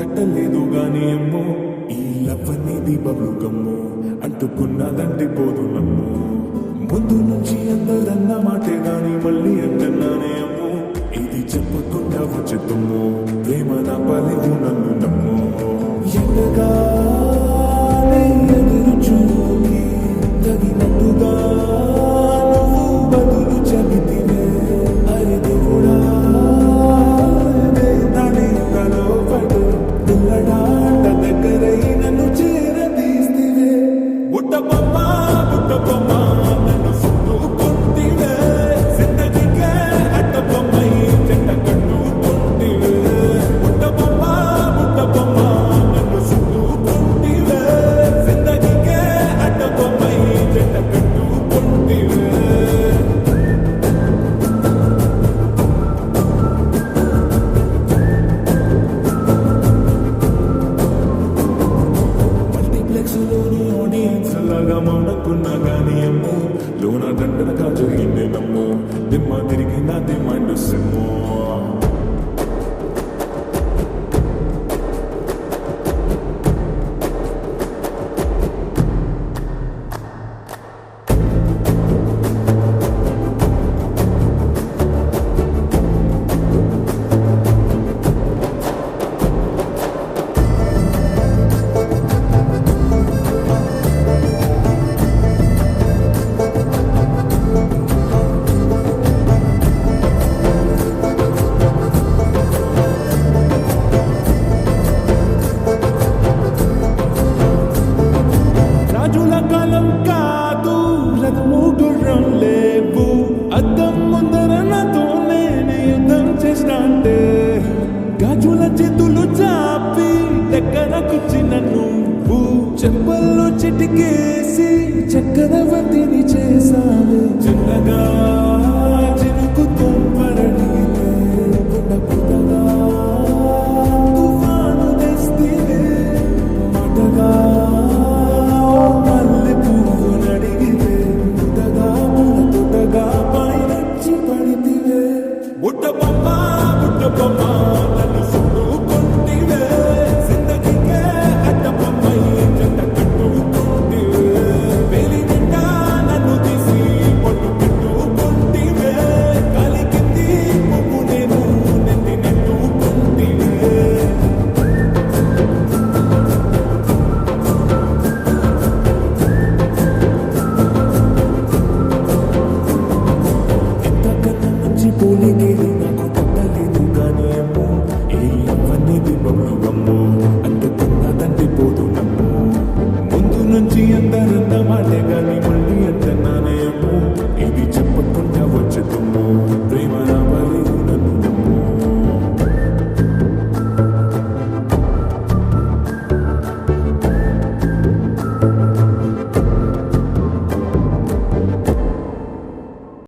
తట్టలేదు గాని అమ్మో ఈ లవ్ అనేది బబ్లు గమ్ము అంటుకున్నదంటే పోదు నమ్ము ముందు నుంచి అందరన్న మాటే గాని మళ్ళీ అంటున్నానే అమ్మో ఇది చెప్పకుండా వచ్చేద్దాము ప్రేమ నా పలివు నన్ను నమ్ము ఎంతగానే ఎదురు చూకి తగినట్టుగా నువ్వు బదులు చెబితివే అరే దేవుడా నాని కలో పడు పిల్లడాట దగ్గరై నన్ను చేరదీస్తివే బుట్ట బొమ్మ నన్ను సుట్టుకుంటివే జిందగీకే అట్ట బొమ్మై చెట్ట కట్టుకుంటివే బుట్ట బొమ్మ నన్ను సుట్టుకుంటివే జిందగీకే అట్ట బొమ్మై చెట్ట కట్టుకుంటివే మల్టీప్లెక్స్లోని ఆడియన్స్ లాగా మౌనకున్నా గానీ అమ్మో లోన దండనగా జరిగింది నమ్ము దిమ్మ తిరిగి నా దిమ్మండు సిమ్ము రాజుల కాలం కాదు రథము గుర్రం లేవు అద్దం ముందర నాతో నేను యుద్ధం చేస్తాంటే గాజుల చేతులు చాపి దగ్గరకొచ్చిన నువ్వు చెంపల్లో చిటికేసి చక్రవర్తిని చేసావు చిన్నగా చినుకు తుంపరడిగితే గుండె పుట్టగా తుఫాను తెస్తివే మాటగా మల్లె పువ్వు నడిగితే పుట్టగా పుట్టగా పైనచ్చి పడితివే బుట్ట బొమ్మ నన్ను సుట్టుకుంటివే జిందగీకే అట్ట బొమ్మై చెట్ట కట్టుకుంటివే వేలి నిండా నన్ను తీసి పొట్టు పెట్టుకుంటివే కలికింది పువ్వు నేను నెత్తి నెట్టుకుంటివే ఎంతకన్నా మంచి పోలికేది నాకు పట్టలేదు కానీ అమ్మో ఈ లవ్వనేది బబ్లు గమ్ము అంటుకున్నదంటే పోదు నమ్ము ముందు నుంచి అందరన్న మాటే గాని